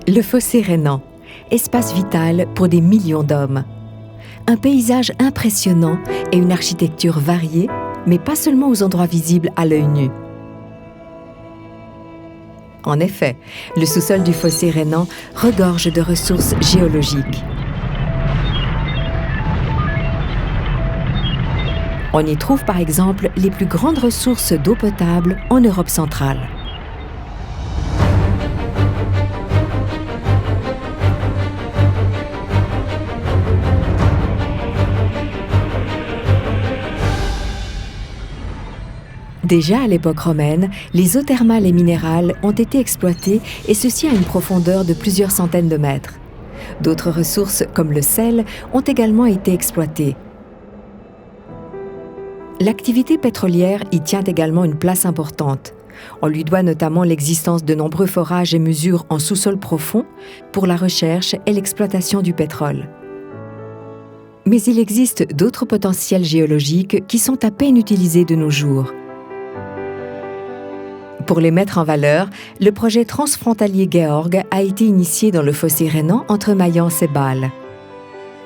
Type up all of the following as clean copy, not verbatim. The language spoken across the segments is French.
Le fossé rhénan, espace vital pour des millions d'hommes. Un paysage impressionnant et une architecture variée, mais pas seulement aux endroits visibles à l'œil nu. En effet, le sous-sol du fossé rhénan regorge de ressources géologiques. On y trouve par exemple les plus grandes ressources d'eau potable en Europe centrale. Déjà à l'époque romaine, les eaux thermales et minérales ont été exploitées et ceci à une profondeur de plusieurs centaines de mètres. D'autres ressources, comme le sel, ont également été exploitées. L'activité pétrolière y tient également une place importante. On lui doit notamment l'existence de nombreux forages et mesures en sous-sol profond pour la recherche et l'exploitation du pétrole. Mais il existe d'autres potentiels géologiques qui sont à peine utilisés de nos jours. Pour les mettre en valeur, le projet transfrontalier Georg a été initié dans le fossé rhénan entre Mayence et Bâle.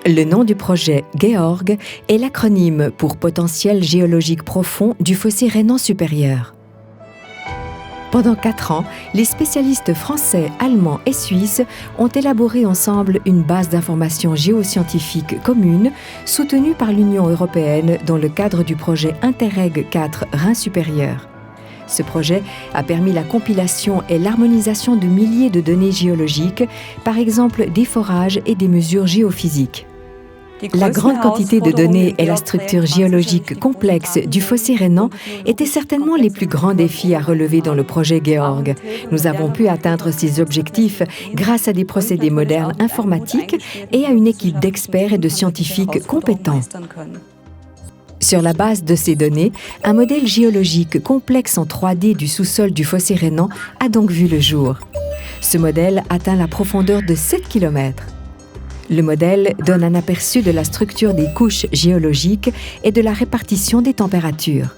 Le nom du projet Georg est l'acronyme pour potentiel géologique profond du fossé rhénan supérieur. Pendant 4 ans, les spécialistes français, allemands et suisses ont élaboré ensemble une base d'information géoscientifique commune soutenue par l'Union européenne dans le cadre du projet Interreg 4 Rhin supérieur. Ce projet a permis la compilation et l'harmonisation de milliers de données géologiques, par exemple des forages et des mesures géophysiques. La grande quantité de données et la structure géologique complexe du fossé rhénan étaient certainement les plus grands défis à relever dans le projet Georg. Nous avons pu atteindre ces objectifs grâce à des procédés modernes informatiques et à une équipe d'experts et de scientifiques compétents. Sur la base de ces données, un modèle géologique complexe en 3D du sous-sol du fossé rhénan a donc vu le jour. Ce modèle atteint la profondeur de 7 km. Le modèle donne un aperçu de la structure des couches géologiques et de la répartition des températures.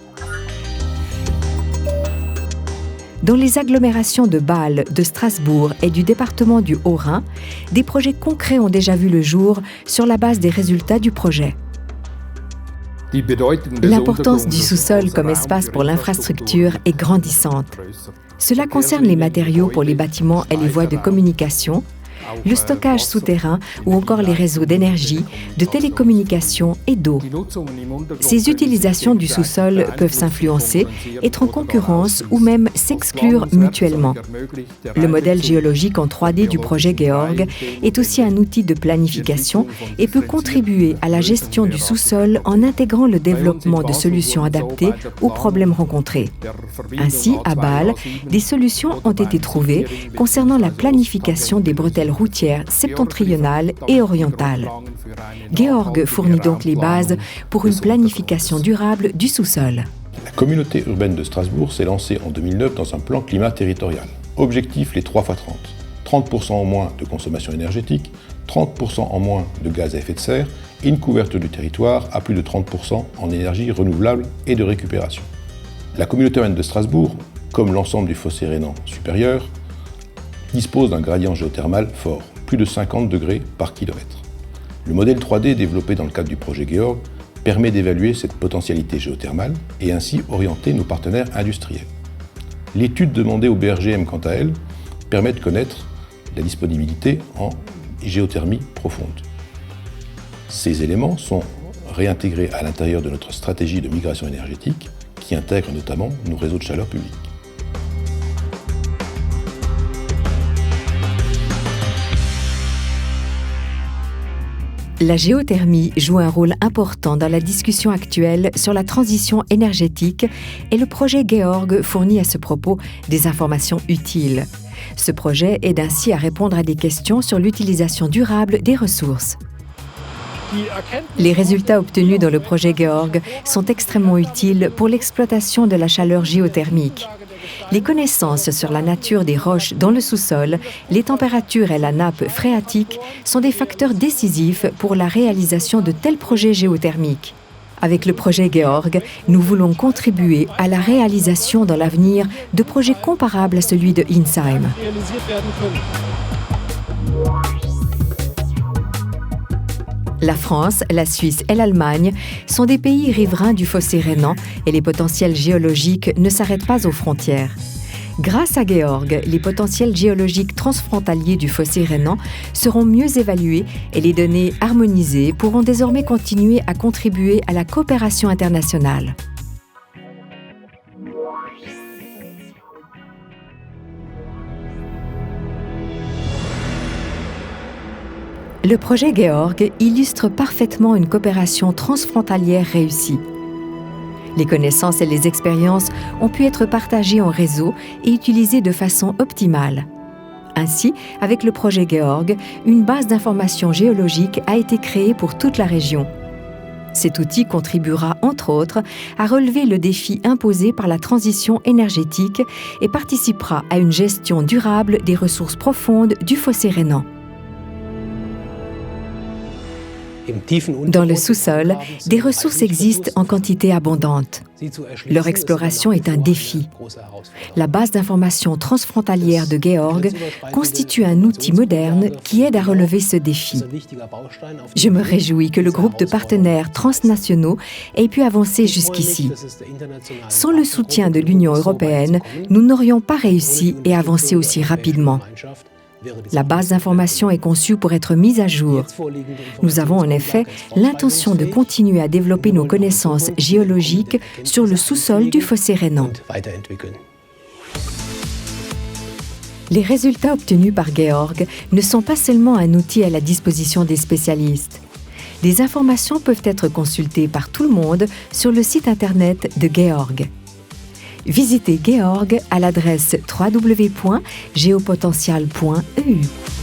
Dans les agglomérations de Bâle, de Strasbourg et du département du Haut-Rhin, des projets concrets ont déjà vu le jour sur la base des résultats du projet. L'importance du sous-sol comme espace pour l'infrastructure est grandissante. Cela concerne les matériaux pour les bâtiments et les voies de communication, le stockage souterrain ou encore les réseaux d'énergie, de télécommunications et d'eau. Ces utilisations du sous-sol peuvent s'influencer, être en concurrence ou même s'exclure mutuellement. Le modèle géologique en 3D du projet Georg est aussi un outil de planification et peut contribuer à la gestion du sous-sol en intégrant le développement de solutions adaptées aux problèmes rencontrés. Ainsi, à Bâle, des solutions ont été trouvées concernant la planification des bretelles routières septentrionales et orientales. Georg fournit donc les bases pour une planification durable du sous-sol. La communauté urbaine de Strasbourg s'est lancée en 2009 dans un plan climat territorial. Objectif les 3x30. 30% en moins de consommation énergétique, 30% en moins de gaz à effet de serre et une couverture du territoire à plus de 30% en énergie renouvelable et de récupération. La communauté urbaine de Strasbourg, comme l'ensemble du fossé rhénan supérieur, dispose d'un gradient géothermal fort, plus de 50 degrés par kilomètre. Le modèle 3D développé dans le cadre du projet Georg permet d'évaluer cette potentialité géothermale et ainsi orienter nos partenaires industriels. L'étude demandée au BRGM, quant à elle, permet de connaître la disponibilité en géothermie profonde. Ces éléments sont réintégrés à l'intérieur de notre stratégie de migration énergétique qui intègre notamment nos réseaux de chaleur publics. La géothermie joue un rôle important dans la discussion actuelle sur la transition énergétique et le projet Georg fournit à ce propos des informations utiles. Ce projet aide ainsi à répondre à des questions sur l'utilisation durable des ressources. Les résultats obtenus dans le projet Georg sont extrêmement utiles pour l'exploitation de la chaleur géothermique. Les connaissances sur la nature des roches dans le sous-sol, les températures et la nappe phréatique sont des facteurs décisifs pour la réalisation de tels projets géothermiques. Avec le projet Georg, nous voulons contribuer à la réalisation dans l'avenir de projets comparables à celui de Insheim. La France, la Suisse et l'Allemagne sont des pays riverains du fossé rhénan et les potentiels géologiques ne s'arrêtent pas aux frontières. Grâce à GEORG, les potentiels géologiques transfrontaliers du fossé rhénan seront mieux évalués et les données harmonisées pourront désormais continuer à contribuer à la coopération internationale. Le projet GEORG illustre parfaitement une coopération transfrontalière réussie. Les connaissances et les expériences ont pu être partagées en réseau et utilisées de façon optimale. Ainsi, avec le projet GEORG, une base d'information géologique a été créée pour toute la région. Cet outil contribuera, entre autres, à relever le défi imposé par la transition énergétique et participera à une gestion durable des ressources profondes du fossé rhénan. Dans le sous-sol, des ressources existent en quantité abondante. Leur exploration est un défi. La base d'information transfrontalière de GEORG constitue un outil moderne qui aide à relever ce défi. Je me réjouis que le groupe de partenaires transnationaux ait pu avancer jusqu'ici. Sans le soutien de l'Union européenne, nous n'aurions pas réussi et avancé aussi rapidement. La base d'information est conçue pour être mise à jour. Nous avons en effet l'intention de continuer à développer nos connaissances géologiques sur le sous-sol du fossé rhénan. Les résultats obtenus par GEORG ne sont pas seulement un outil à la disposition des spécialistes. Les informations peuvent être consultées par tout le monde sur le site internet de GEORG. Visitez GEORG à l'adresse www.geopotential.eu.